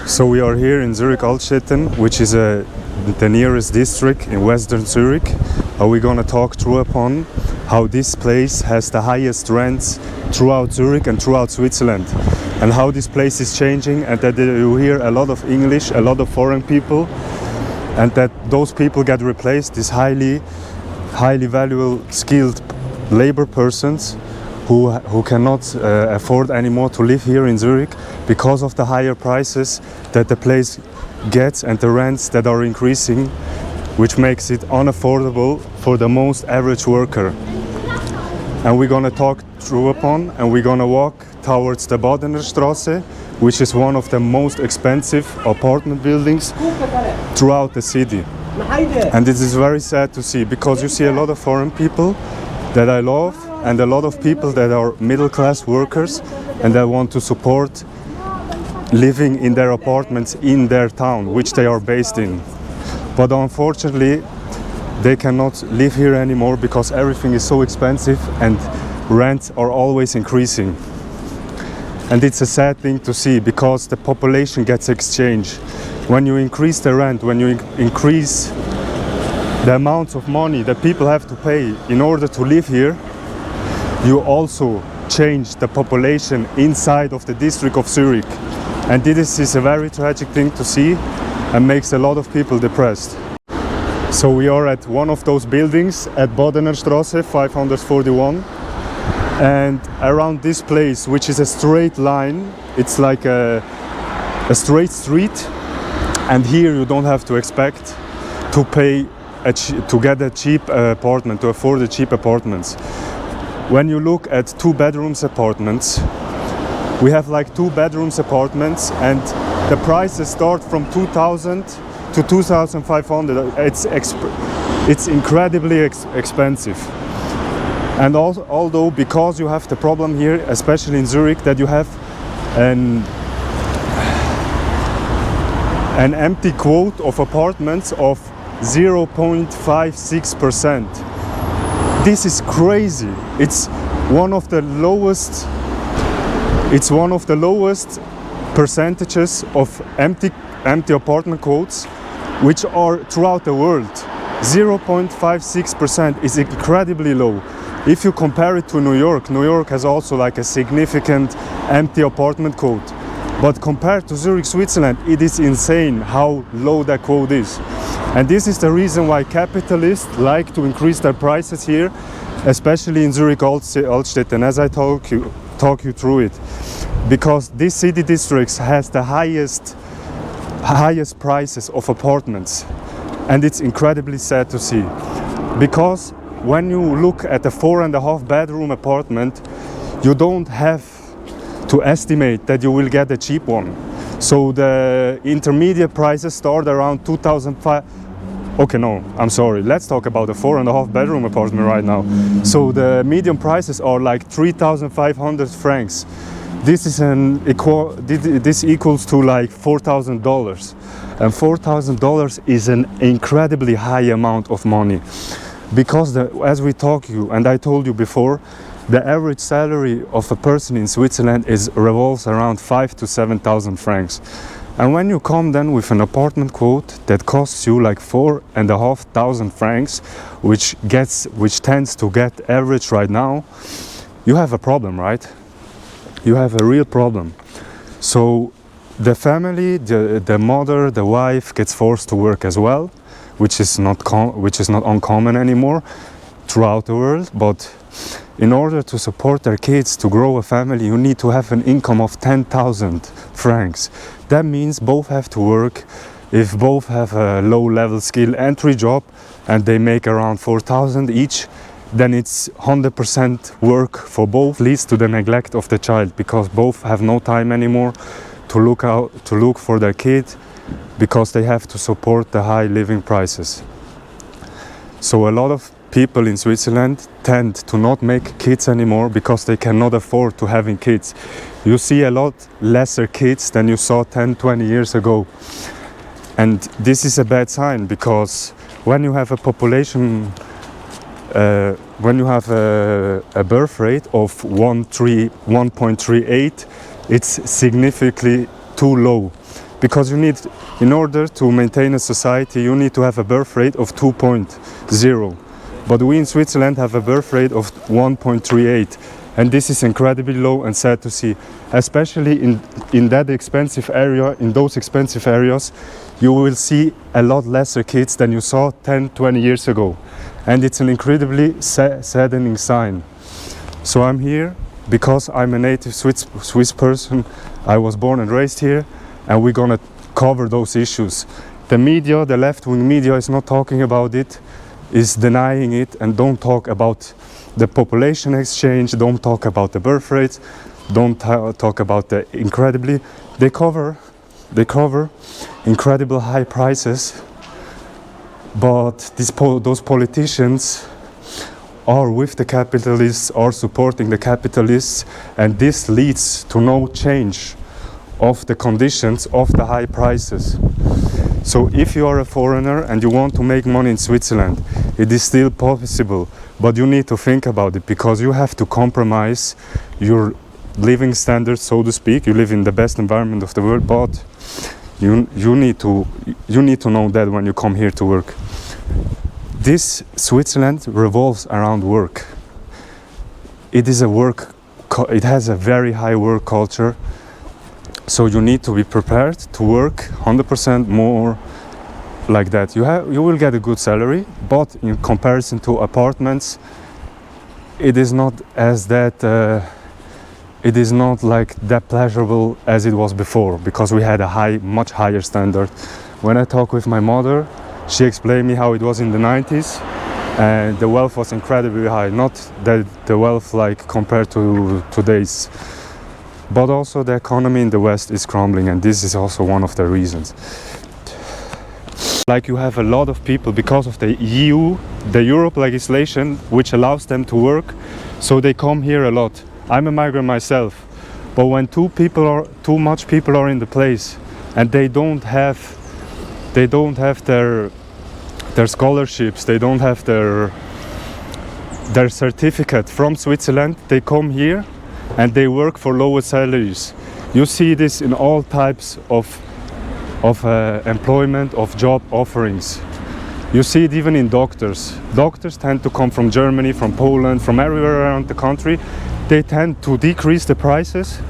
So we are here in Zurich Altstetten, which is the nearest district in Western Zurich. We're gonna talk through upon how this place has the highest rents throughout Zurich and throughout Switzerland, and how this place is changing, and that you hear a lot of English, a lot of foreign people, and that those people get replaced, these highly valuable, skilled labor persons who cannot afford anymore to live here in Zurich because of the higher prices that the place gets and the rents that are increasing, which makes it unaffordable for the most average worker. And we're gonna talk through upon, and we're gonna walk towards the Badener Straße, which is one of the most expensive apartment buildings throughout the city. And this is very sad to see, because you see a lot of foreign people that I love, and a lot of people that are middle-class workers and that want to support living in their apartments in their town, which they are based in. But unfortunately, they cannot live here anymore because everything is so expensive and rents are always increasing. And it's a sad thing to see, because the population gets exchanged. When you increase the rent, when you increase the amount of money that people have to pay in order to live here, you also change the population inside of the district of Zurich. And this is a very tragic thing to see and makes a lot of people depressed. So we are at one of those buildings at Badener Straße 541. And around this place, which is a straight line, it's like a straight street. And here you don't have to expect to pay to get a cheap apartment, to afford the cheap apartments. When you look at 2 bedrooms apartments, we have like 2 bedrooms apartments, and the prices start from 2,000 to 2,500. It's incredibly expensive. And also, although, because you have the problem here, especially in Zurich, that you have an empty quote of apartments of 0.56%. This is crazy. It's one of the lowest percentages of empty apartment quotes which are throughout the world. 0.56% is incredibly low. If you compare it to New York has also like a significant empty apartment quote. But compared to Zurich, Switzerland, it is insane how low that quote is. And this is the reason why capitalists like to increase their prices here, especially in Zurich Altstetten, as I talk you through it. Because this city district has the highest prices of apartments. And it's incredibly sad to see. Because when you look at a 4.5 bedroom apartment, you don't have to estimate that you will get a cheap one. So the intermediate prices start around 2,500. Okay, no, I'm sorry. Let's talk about a 4.5 bedroom apartment right now. So the median prices are like 3,500 francs. This equals to like $4,000. And $4,000 is an incredibly high amount of money. Because as we talk and I told you before, the average salary of a person in Switzerland revolves around 5,000 to 7,000 francs. And when you come then with an apartment quote that costs you like 4,500 francs, which tends to get average right now, you have a problem, right? You have a real problem. So the family, the mother, the wife gets forced to work as well, which is not uncommon anymore throughout the world. But in order to support their kids, to grow a family, you need to have an income of 10,000 francs. That means both have to work. If both have a low-level skill entry job and they make around 4,000 each, then it's 100% work for both. Leads to the neglect of the child, because both have no time anymore to look for their kid, because they have to support the high living prices. So a lot of people in Switzerland tend to not make kids anymore because they cannot afford to having kids. You see a lot lesser kids than you saw 10-20 years ago. And this is a bad sign, because when you have a population, when you have a birth rate of 1.38, it's significantly too low, because you need, in order to maintain a society, you need to have a birth rate of 2.0, but we in Switzerland have a birth rate of 1.38, and this is incredibly low and sad to see, especially in that expensive area. In those expensive areas, you will see a lot lesser kids than you saw 10-20 years ago, and it's an incredibly saddening sign. So I'm here because I'm a native Swiss person. I was born and raised here, and we're gonna cover those issues. The media, the left-wing media, is not talking about it, is denying it, and don't talk about the population exchange, don't talk about the birth rates, don't talk about the incredibly, they cover incredible high prices, but those politicians are with the capitalists, are supporting the capitalists, and this leads to no change of the conditions of the high prices. So if you are a foreigner and you want to make money in Switzerland, it is still possible, but you need to think about it, because you have to compromise your living standards, so to speak. You live in the best environment of the world, but you need to know that when you come here to work. This Switzerland revolves around work. It has a very high work culture. So you need to be prepared to work 100% more like that. You will get a good salary, but in comparison to apartments, it is not like that pleasurable as it was before, because we had a much higher standard. When I talk with my mother, she explained me how it was in the 90s, and the wealth was incredibly high. Not that the wealth like compared to today's, but also the economy in the West is crumbling, and this is also one of the reasons. Like, you have a lot of people, because of the EU, the Europe legislation, which allows them to work, so they come here a lot. I'm a migrant myself, but when too much people are in the place, and they don't have their scholarships, they don't have their certificate from Switzerland, they come here and they work for lower salaries. You see this in all types of employment, of job offerings. You see it even in doctors. Doctors tend to come from Germany, from Poland, from everywhere around the country. They tend to decrease the prices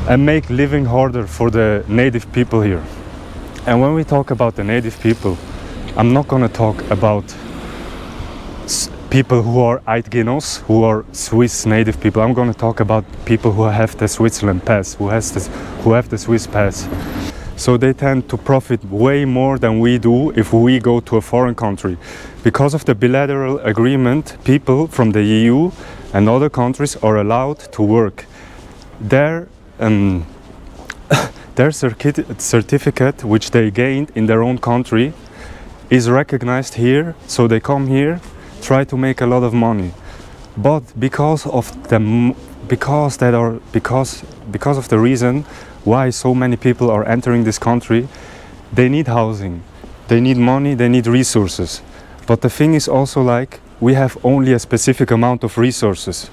and make living harder for the native people here. And when we talk about the native people, I'm not going to talk about people who are Eidgenos, who are Swiss native people. I'm going to talk about people who have the Switzerland pass, who have the Swiss pass. So they tend to profit way more than we do if we go to a foreign country. Because of the bilateral agreement, people from the EU and other countries are allowed to work. Their certificate, which they gained in their own country, is recognized here, so they come here, try to make a lot of money. But because of the reason why so many people are entering this country, they need housing, they need money, they need resources. But the thing is also, like, we have only a specific amount of resources.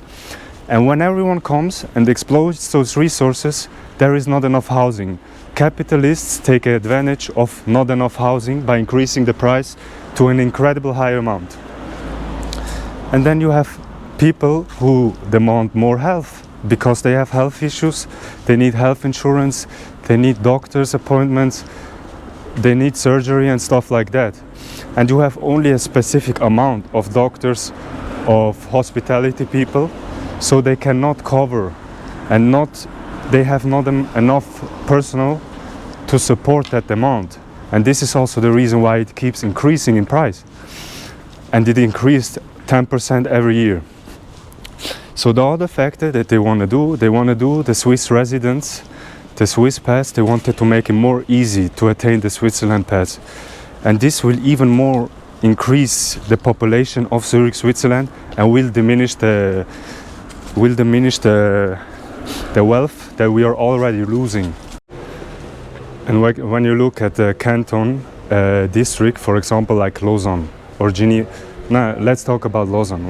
And when everyone comes and exploits those resources, there is not enough housing. Capitalists take advantage of not enough housing by increasing the price to an incredible high amount. And then you have people who demand more health because they have health issues, they need health insurance, they need doctor's appointments, they need surgery and stuff like that. And you have only a specific amount of doctors, of hospitality people, so they cannot cover, and they have not enough personnel to support that demand. And this is also the reason why it keeps increasing in price. And it increased 10% every year. So the other factor that they want to do the Swiss residents, the Swiss pass, they wanted to make it more easy to attain the Switzerland pass. And this will even more increase the population of Zurich, Switzerland, and will diminish the wealth that we are already losing. And when you look at the canton district, for example, like Lausanne or Geneva, let's talk about Lausanne.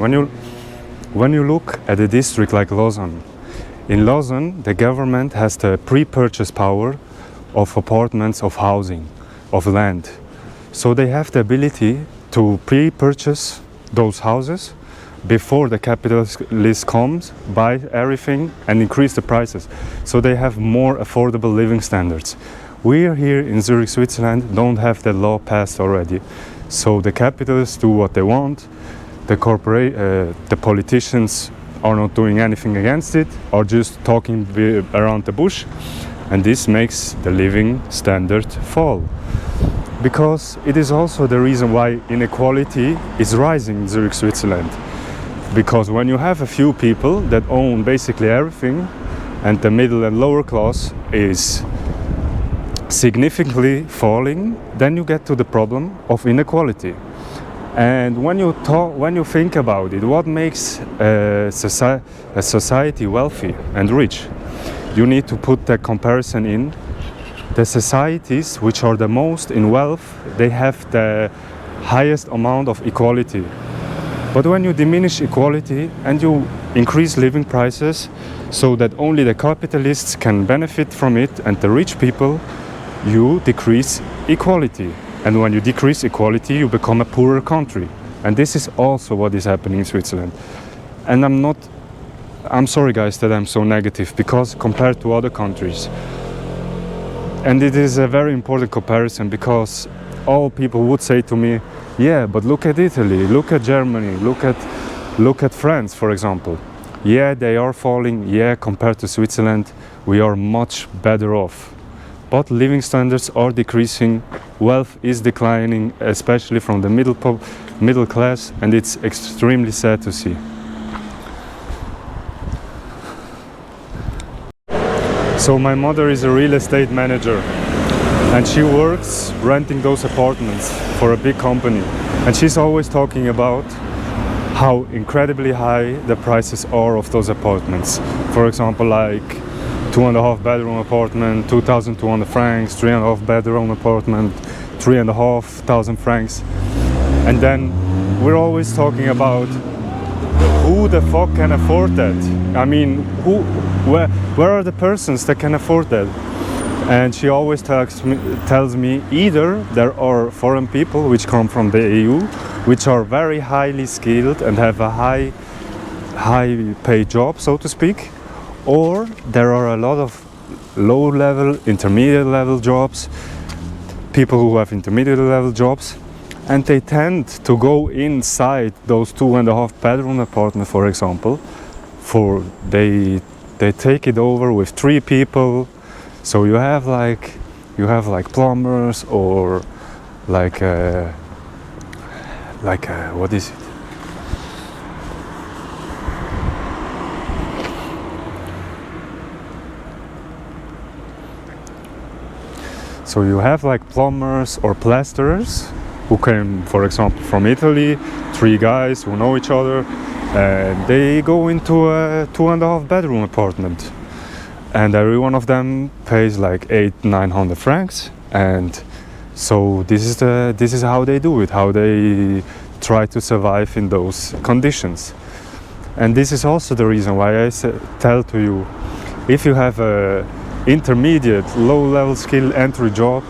When you look at a district like Lausanne, in Lausanne, the government has the pre-purchase power of apartments, of housing, of land. So they have the ability to pre-purchase those houses before the capitalist comes, buy everything and increase the prices. So they have more affordable living standards. We are here in Zurich, Switzerland, don't have that law passed already. So the capitalists do what they want, the politicians are not doing anything against it, are just talking around the bush, and this makes the living standard fall. Because it is also the reason why inequality is rising in Zurich, Switzerland. Because when you have a few people that own basically everything, and the middle and lower class is significantly falling, then you get to the problem of inequality. And when you think about it, what makes a society wealthy and rich? You need to put the comparison in. The societies which are the most in wealth, they have the highest amount of equality. But when you diminish equality and you increase living prices so that only the capitalists can benefit from it and the rich people, you decrease equality. And when you decrease equality, you become a poorer country. And this is also what is happening in Switzerland. And I'm sorry guys that I'm so negative, because compared to other countries, and it is a very important comparison, because all people would say to me, yeah, but look at Italy, look at Germany, look at France, for example. Yeah, they are falling. Yeah, compared to Switzerland, we are much better off. But living standards are decreasing, wealth is declining, especially from the middle class, and it's extremely sad to see. So my mother is a real estate manager, and she works renting those apartments for a big company. And she's always talking about how incredibly high the prices are of those apartments. For example, like 2.5 bedroom apartment, 2,200 francs, 3.5 bedroom apartment, 3,500 francs. And then we're always talking about who the fuck can afford that? I mean, where are the persons that can afford that? And she always tells me either there are foreign people which come from the EU, which are very highly skilled and have a high paid job, so to speak, or there are a lot of low level, intermediate level jobs, people who have intermediate level jobs, and they tend to go inside those 2.5 bedroom apartments, for example, they take it over with 3 people. So you have like plumbers, or like what is it? So you have like plumbers or plasterers who came, for example, from Italy, 3 guys who know each other, and they go into a 2.5 bedroom apartment, and every one of them pays like 800-900 francs. And so this is how they do it, how they try to survive in those conditions. And this is also the reason why I tell to you, if you have a intermediate, low-level skill entry job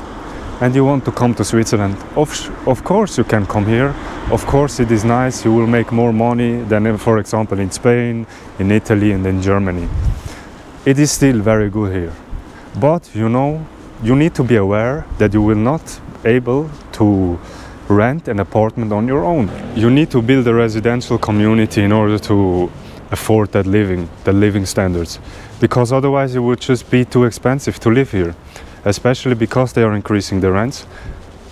and you want to come to Switzerland, of course you can come here. Of course it is nice, you will make more money than, for example, in Spain, in Italy and in Germany. It is still very good here. But you know, you need to be aware that you will not be able to rent an apartment on your own. You need to build a residential community in order to afford that the living standards, because otherwise it would just be too expensive to live here, especially because they are increasing the rents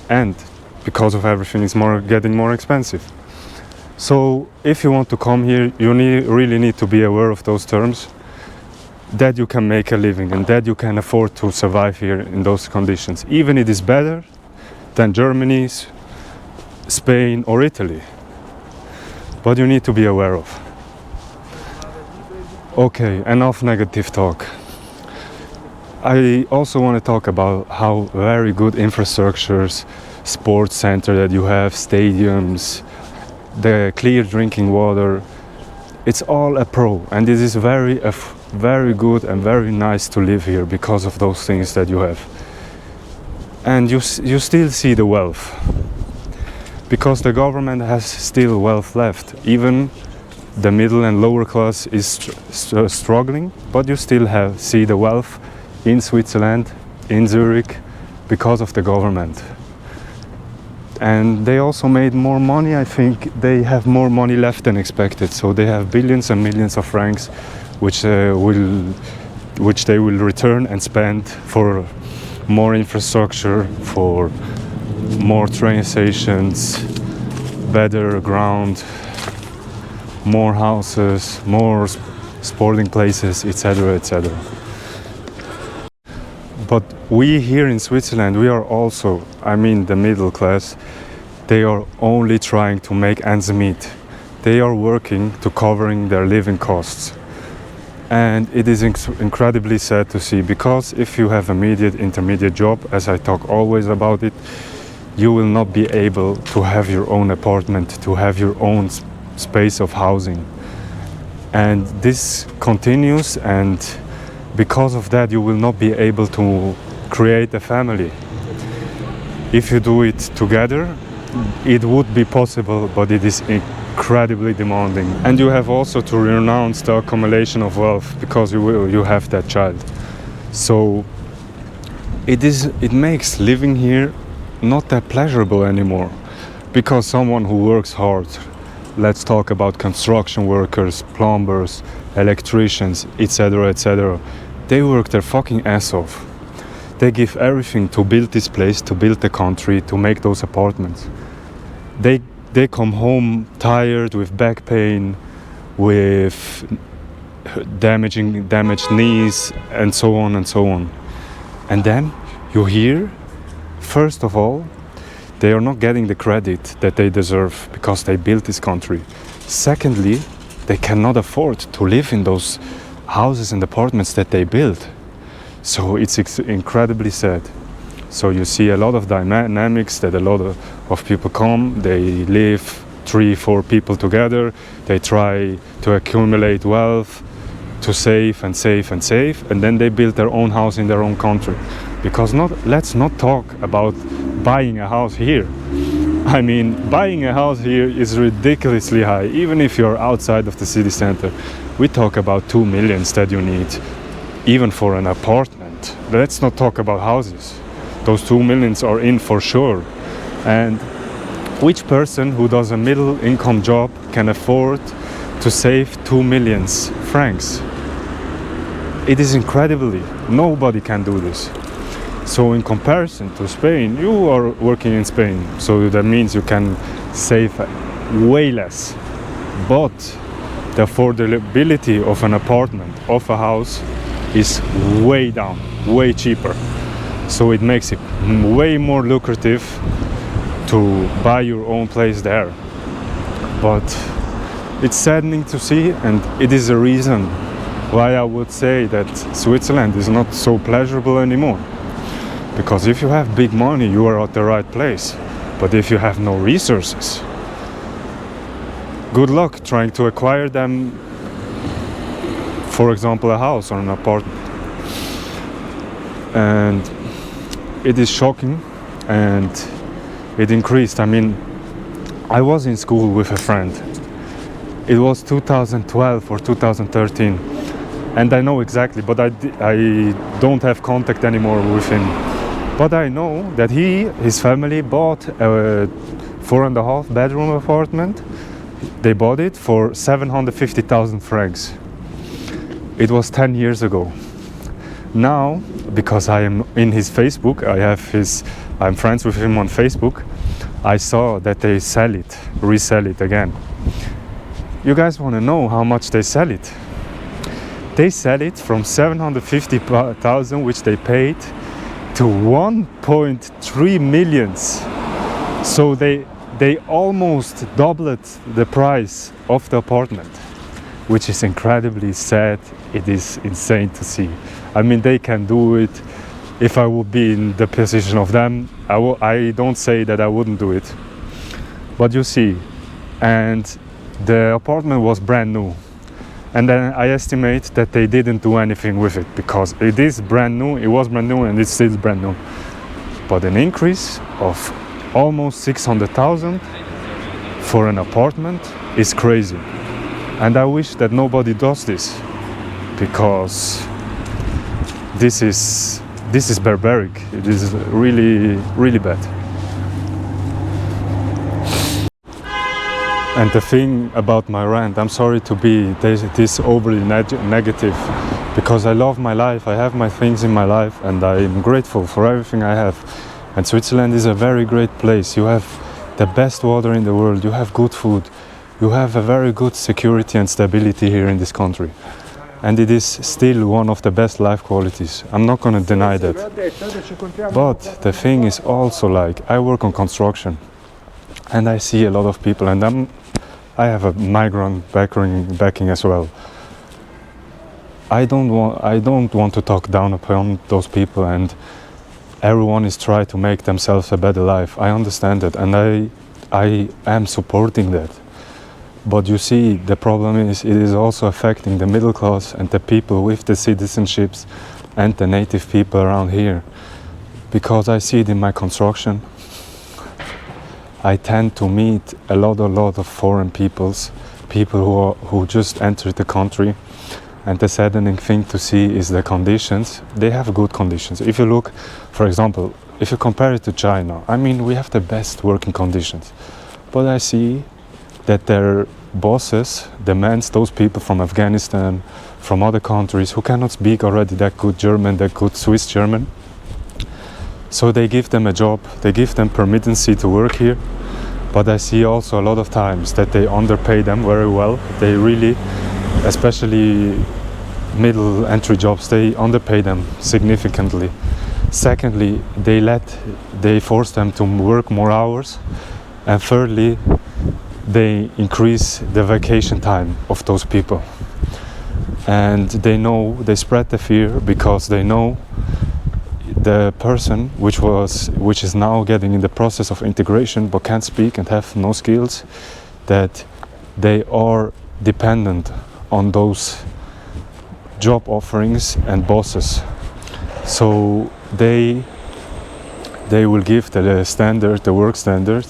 and because of everything is getting more expensive. So if you want to come here, you really need to be aware of those terms, that you can make a living and that you can afford to survive here in those conditions. Even it is better than Germany, Spain or Italy, but you need to be aware of. Okay, enough negative talk. I also want to talk about how very good infrastructures, sports center that you have, stadiums, the clear drinking water, it's all a pro, and it is very good and very nice to live here because of those things that you have. and you still see the wealth, because the government has still wealth left. Even the middle and lower class is struggling, but you still see the wealth in Switzerland, in Zurich, because of the government. And they also made more money. I think they have more money left than expected, so they have billions and millions of francs which they will return and spend for more infrastructure, for more train stations, better ground, more houses, more sporting places, etc., etc. But we here in Switzerland, we are also, I mean the middle class, they are only trying to make ends meet. They are working to covering their living costs. And it is incredibly sad to see, because if you have a intermediate job, as I talk always about it, you will not be able to have your own apartment, to have your own space of housing. And this continues, and because of that you will not be able to create a family. If you do it together, it would be possible, but it is incredibly demanding. And you have also to renounce the accumulation of wealth, because you have that child. So it makes living here not that pleasurable anymore, because someone who works hard, let's talk about construction workers, plumbers, electricians, etc., etc., they work their fucking ass off. They give everything to build this place, to build the country, to make those apartments. They come home tired, with back pain, with damaged knees, and so on and so on. And then you hear, first of all, they are not getting the credit that they deserve because they built this country. Secondly, they cannot afford to live in those houses and apartments that they built. So it's incredibly sad. So you see a lot of dynamics that a lot of people come, they live 3-4 people together, they try to accumulate wealth, to save and save and save, and then they build their own house in their own country. Because let's not talk about buying a house here. I mean, buying a house here is ridiculously high, even if you're outside of the city center. We talk about 2 million that you need, even for an apartment. Let's not talk about houses. Those 2 millions are in for sure. And which person who does a middle income job can afford to save 2 million francs? It is incredibly, nobody can do this. So in comparison to Spain, you are working in Spain, so that means you can save way less. But the affordability of an apartment, of a house, is way down, way cheaper. So it makes it way more lucrative to buy your own place there. But it's saddening to see, and it is a reason why I would say that Switzerland is not so pleasurable anymore. Because if you have big money, you are at the right place. But if you have no resources, good luck trying to acquire them, for example, a house or an apartment. And it is shocking, and it increased. I mean, I was in school with a friend. It was 2012 or 2013, and I know exactly, but I don't have contact anymore with him. But I know that his family bought a 4.5 bedroom apartment. They bought it for 750,000 francs. It was 10 years ago. Now, because I am in his Facebook, I'm friends with him on Facebook, I saw that they resell it again. You guys want to know how much they sell it? They sell it from 750,000, which they paid, to 1.3 million. So they almost doubled the price of the apartment, which is incredibly sad. It is insane to see. I mean, they can do it. If I would be in the position of them, I don't say that I wouldn't do it. But you see, and the apartment was brand new. And then I estimate that they didn't do anything with it, because it is brand new, it was brand new, and it's still brand new. but an increase of almost 600,000 for an apartment is crazy. And I wish that nobody does this, because this is barbaric. It is really, really bad. And the thing about my rant, I'm sorry to be this overly negative, because I love my life, I have my things in my life, and I'm grateful for everything I have. And Switzerland is a very great place. You have the best water in the world, you have good food, you have a very good security and stability here in this country. And it is still one of the best life qualities. I'm not going to deny that. But the thing is also, like, I work on construction, and I see a lot of people, and I have a migrant backing as well. I don't want to talk down upon those people, and everyone is trying to make themselves a better life. I understand that, and I am supporting that. But you see, the problem is it is also affecting the middle class and the people with the citizenships and the native people around here. Because I see it in my construction. I tend to meet a lot of foreign people who just entered the country, and the saddening thing to see is the conditions. They have good conditions. If you look, for example, if you compare it to China, I mean, we have the best working conditions, but I see that their bosses demands those people from Afghanistan, from other countries who cannot speak already that good German, that good Swiss German. So they give them a job, they give them permittancy to work here, but I see also a lot of times that they underpay them very well. They really, especially middle entry jobs, they underpay them significantly. Secondly, they force them to work more hours, and thirdly, they increase the vacation time of those people. And they spread the fear, because they know the person which is now getting in the process of integration but can't speak and have no skills, that they are dependent on those job offerings and bosses. So they will give the work standard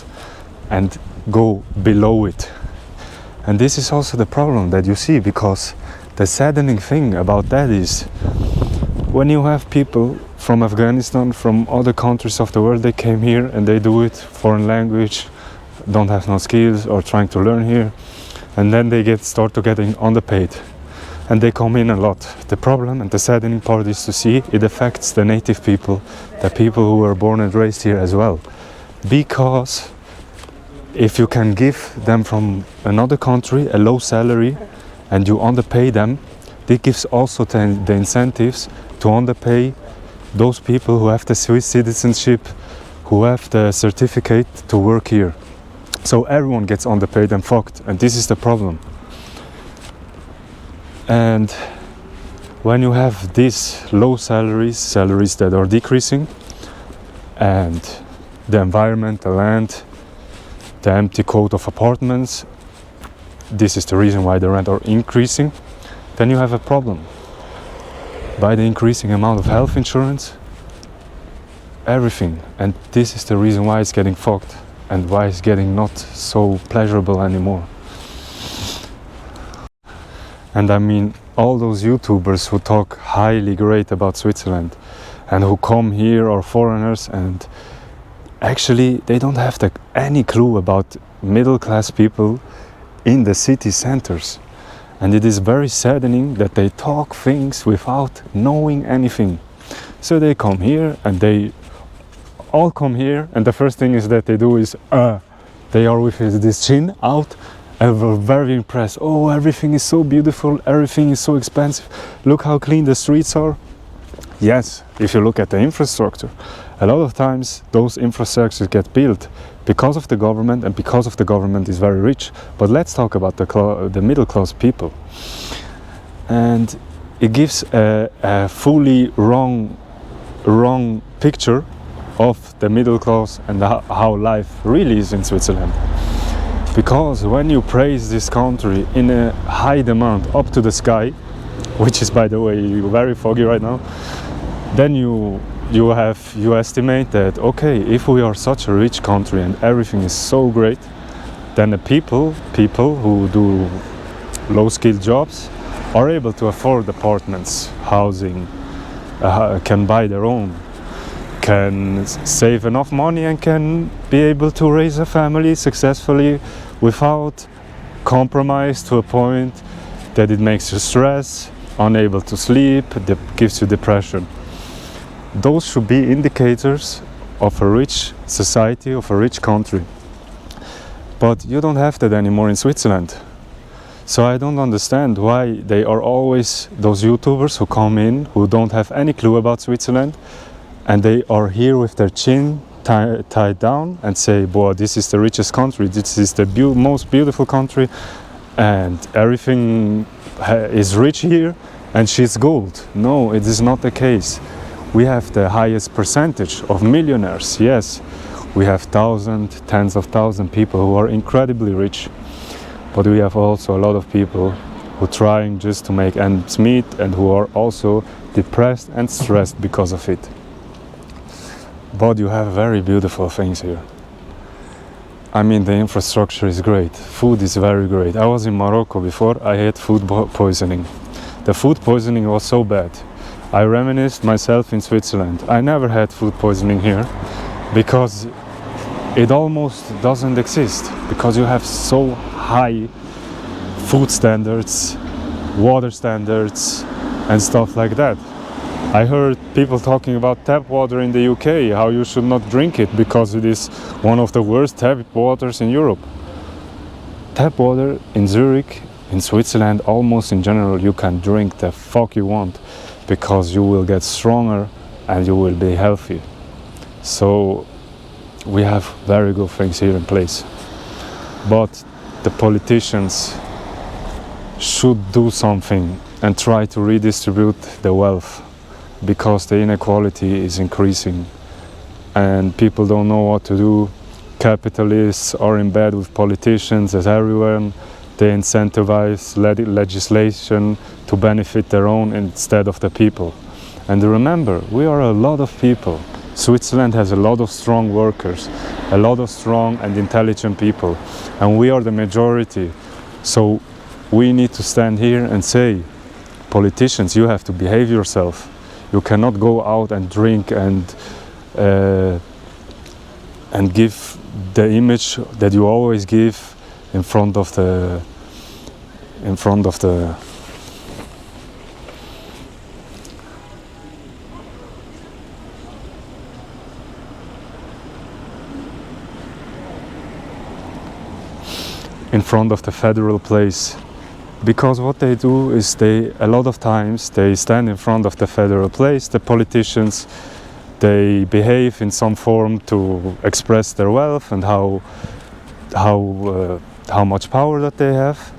and go below it. And this is also the problem that you see, because the saddening thing about that is, when you have people from Afghanistan, from other countries of the world, they came here and they do it, foreign language, don't have no skills or trying to learn here, and then they start to getting underpaid, and they come in a lot. The problem and the saddening part is to see it affects the native people, the people who were born and raised here as well, because if you can give them from another country a low salary and you underpay them, it gives also the incentives to underpay those people who have the Swiss citizenship, who have the certificate to work here. So everyone gets underpaid and fucked, and this is the problem. And when you have these low salaries that are decreasing, and the environment, the land, the empty quote of apartments, this is the reason why the rent are increasing, then you have a problem. By the increasing amount of health insurance, everything. And this is the reason why it's getting fucked, and why it's getting not so pleasurable anymore. And I mean, all those YouTubers who talk highly great about Switzerland and who come here are foreigners, and actually they don't have any clue about middle class people in the city centers. And it is very saddening that they talk things without knowing anything. So they come here, and they all come here, and the first thing is that they do is they are with this chin out, and we're very impressed. Oh, everything is so beautiful, everything is so expensive, look how clean the streets are. Yes, if you look at the infrastructure, a lot of times those infrastructures get built because of the government, and because of the government is very rich. But let's talk about the middle class people. And it gives a fully wrong picture of the middle class and how life really is in Switzerland. Because when you praise this country in a high demand up to the sky, which is, by the way, very foggy right now, then you you estimate that, okay, if we are such a rich country and everything is so great, then the people who do low-skilled jobs are able to afford apartments, housing, can buy their own, can save enough money and can be able to raise a family successfully without compromise to a point that it makes you stress, unable to sleep, that gives you depression. Those should be indicators of a rich society, of a rich country. But you don't have that anymore in Switzerland. So I don't understand why they are always those YouTubers who come in, who don't have any clue about Switzerland, and they are here with their chin tied down and say, boy, this is the richest country, this is the most beautiful country, and everything is rich here, and she's gold. No, it is not the case. We have the highest percentage of millionaires, yes. We have thousands, tens of thousands people who are incredibly rich. But we have also a lot of people who are trying just to make ends meet and who are also depressed and stressed because of it. But you have very beautiful things here. I mean, the infrastructure is great. Food is very great. I was in Morocco before. I had food poisoning. The food poisoning was so bad. I reminisced myself in Switzerland. I never had food poisoning here because it almost doesn't exist, because you have so high food standards, water standards and stuff like that. I heard people talking about tap water in the UK, how you should not drink it because it is one of the worst tap waters in Europe. Tap water in Zurich, in Switzerland, almost in general, you can drink the fuck you want because you will get stronger and you will be healthy. So we have very good things here in place. But the politicians should do something and try to redistribute the wealth, because the inequality is increasing and people don't know what to do. Capitalists are in bed with politicians as everyone. They incentivize legislation to benefit their own instead of the people. And remember, we are a lot of people. Switzerland has a lot of strong workers, a lot of strong and intelligent people, and we are the majority. So we need to stand here and say, politicians, you have to behave yourself. You cannot go out and drink and give the image that you always give in front of the in front of the federal place. Because what they do is a lot of times they stand in front of the federal place, the politicians, they behave in some form to express their wealth and how much power that they have.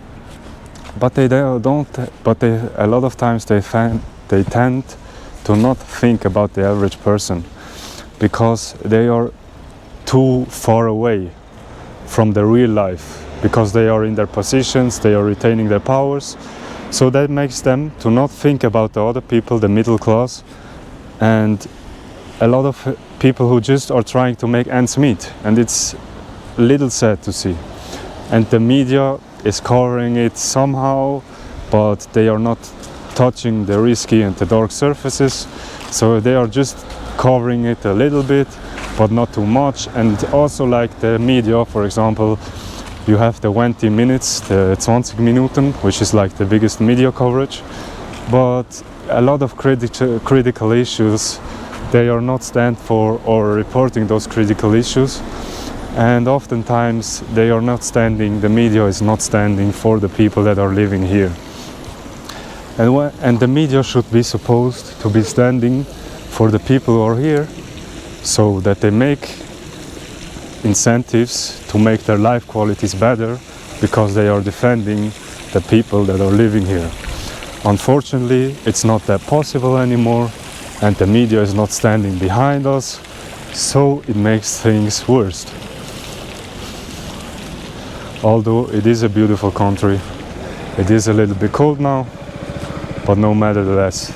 But a lot of times they tend to not think about the average person, because they are too far away from the real life. Because they are in their positions, they are retaining their powers. So that makes them to not think about the other people, the middle class, and a lot of people who just are trying to make ends meet. And it's a little sad to see. And the media is covering it somehow, but they are not touching the risky and the dark surfaces. So they are just covering it a little bit, but not too much. And also, like the media, for example, you have the 20 minutes, the 20 Minuten, which is like the biggest media coverage. But a lot of critical issues, they are not stand for or reporting those critical issues. And oftentimes they are not standing, the media is not standing for the people that are living here. And the media should be supposed to be standing for the people who are here, so that they make incentives to make their life qualities better, because they are defending the people that are living here. Unfortunately, it's not that possible anymore, and the media is not standing behind us, so it makes things worse. Although it is a beautiful country, it is a little bit cold now, but no matter the less.